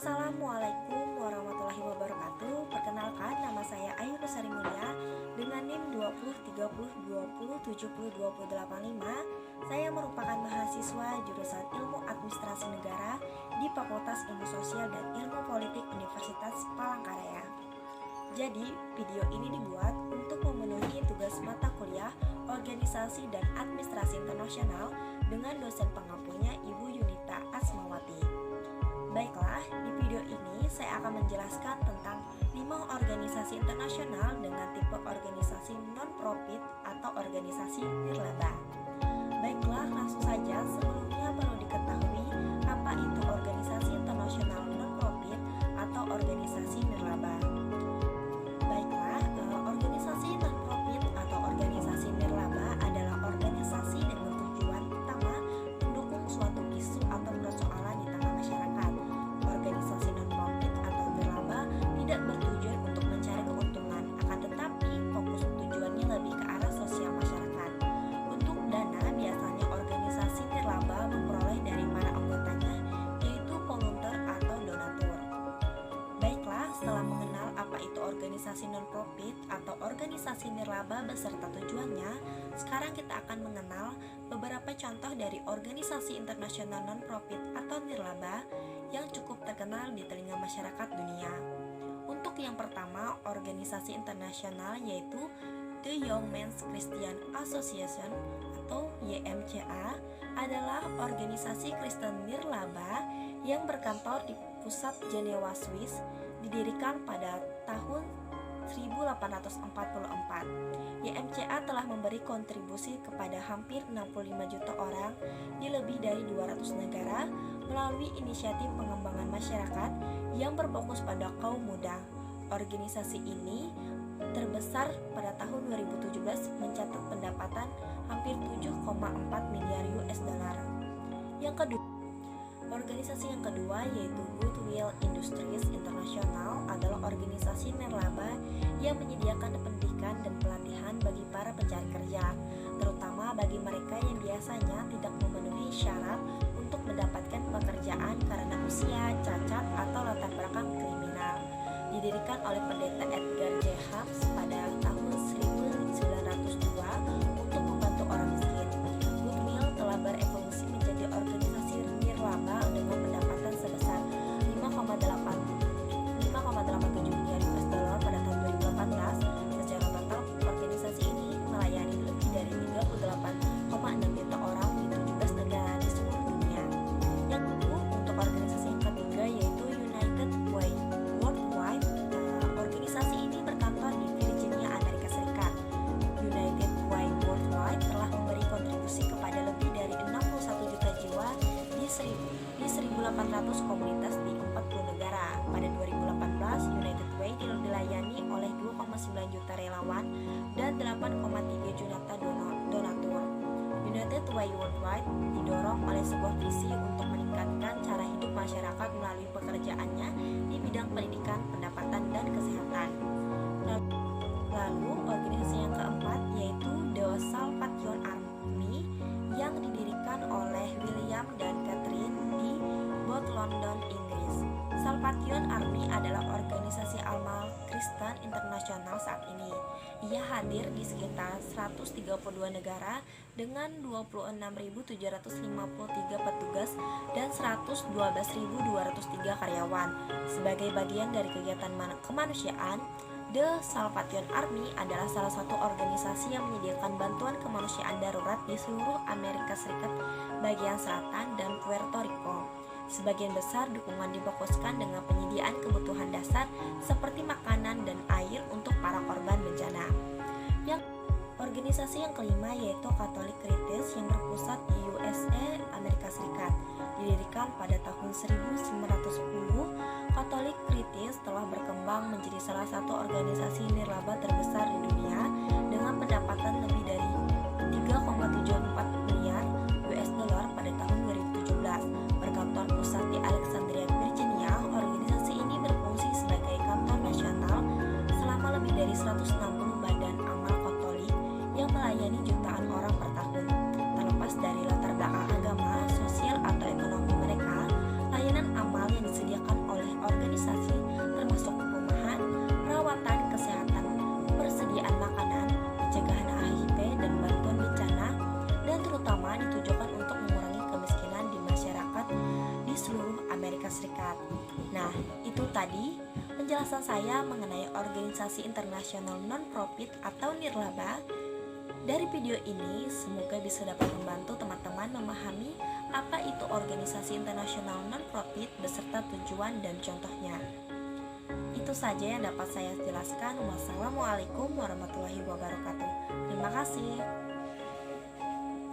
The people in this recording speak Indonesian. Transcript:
Assalamualaikum warahmatullahi wabarakatuh. Perkenalkan, nama saya Ayu Nusari Mulia dengan NIM 203020702085. Saya merupakan mahasiswa jurusan Ilmu Administrasi Negara di Fakultas Ilmu Sosial dan Ilmu Politik Universitas Palangkaraya. Jadi, video ini dibuat untuk memenuhi tugas mata kuliah Organisasi dan Administrasi Internasional dengan dosen pengampunya Ibu Yunita Asmawati. Baiklah, di video ini saya akan menjelaskan tentang 5 organisasi internasional dengan tipe organisasi non-profit atau organisasi nirlaba. Baiklah, langsung saja. Sebelumnya perlu diketahui apa itu organisasi internasional non-profit atau organisasi nirlaba. Baiklah, organisasi non-profit atau organisasi nirlaba adalah organisasi dengan tujuan utama mendukung suatu isu atau persoalan di tengah masyarakat. Organisasi non-profit atau nirlaba tidak bertujuan untuk mencari keuntungan, akan tetapi fokus tujuannya lebih ke arah sosial masyarakat. Untuk dana, biasanya organisasi nirlaba memperoleh dari para anggotanya, yaitu volunteer atau donatur. Baiklah, setelah mengenal apa itu organisasi non-profit atau organisasi nirlaba beserta tujuannya, sekarang kita akan mengenal beberapa contoh dari organisasi internasional non-profit atau nirlaba yang cukup terkenal di telinga masyarakat dunia. Untuk yang pertama, organisasi internasional yaitu The Young Men's Christian Association atau YMCA adalah organisasi Kristen nirlaba yang berkantor di pusat Jenewa, Swiss, didirikan pada tahun 1844. YMCA telah memberi kontribusi kepada hampir 65 juta orang di lebih dari 200 negara melalui inisiatif pengembangan masyarakat yang berfokus pada kaum muda. Organisasi ini terbesar pada tahun 2017 mencatat pendapatan hampir 7,4 miliar US dollar. Organisasi yang kedua yaitu Goodwill Industries International adalah organisasi nirlaba yang menyediakan pendidikan dan pelatihan bagi para pencari kerja, terutama bagi mereka yang biasanya tidak memenuhi syarat untuk mendapatkan pekerjaan karena usia, cacat, atau latar belakang kriminal. Didirikan oleh pendeta Edgar J. Hams pada tahun 1902 untuk membantu orang miskin. Goodwill telah berevolusi menjadi organisasi nirlaba dengan pendapatan sebesar 5,87 miliar US dollar pada tahun 2018. Secara total, organisasi ini melayani lebih dari 38,6 juta orang di 17 negara di seluruh dunia. Yang kedua, untuk organisasi yang ketiga yaitu United Way Worldwide. Organisasi ini berkantor di Virginia, Amerika Serikat. United Way Worldwide telah memberi kontribusi kepada lebih dari 61 juta jiwa di 1.800 komunitas di 40 negara. Pada 2018, United Way dilayani oleh 2,9 juta relawan dan 8,3 juta donatur. United Way Worldwide didorong oleh sebuah visi untuk meningkatkan cara hidup masyarakat melalui pekerjaannya di bidang pendidikan, pendapatan, dan kesehatan. Lalu, organisasi yang keempat yaitu The Salvation Army yang didirikan oleh William dan Catherine di Booth, London, Inggris. Salvation Army adalah organisasi amal Kristen internasional saat ini. Ia hadir di sekitar 132 negara dengan 26.753 petugas dan 112.203 karyawan. Sebagai bagian dari kegiatan kemanusiaan, The Salvation Army adalah salah satu organisasi yang menyediakan bantuan kemanusiaan darurat di seluruh Amerika Serikat bagian selatan dan Puerto Rico. Sebagian besar dukungan difokuskan dengan penyediaan kebutuhan dasar seperti makanan dan air untuk para korban bencana. Organisasi yang kelima yaitu Catholic Charities yang berpusat di USA, Amerika Serikat. Didirikan pada tahun 1910, Catholic Charities telah berkembang menjadi salah satu organisasi nirlaba terbesar di dunia dengan pendapatan lebih dari 3,74 miliar US dollar pada tahun 2017. Berkantor pusat di Alexandria, Virginia, organisasi ini berfungsi sebagai kantor nasional selama lebih dari 160 badan amal Katolik yang melayani jutaan orang per tahun. Terlepas dari latar belakang agama, sosial, atau ekonomi mereka, layanan amal yang disediakan oleh Itu tadi penjelasan saya mengenai organisasi internasional non-profit atau nirlaba. Dari video ini, semoga bisa dapat membantu teman-teman memahami apa itu organisasi internasional non-profit beserta tujuan dan contohnya. Itu saja yang dapat saya jelaskan. Wassalamualaikum warahmatullahi wabarakatuh. Terima kasih.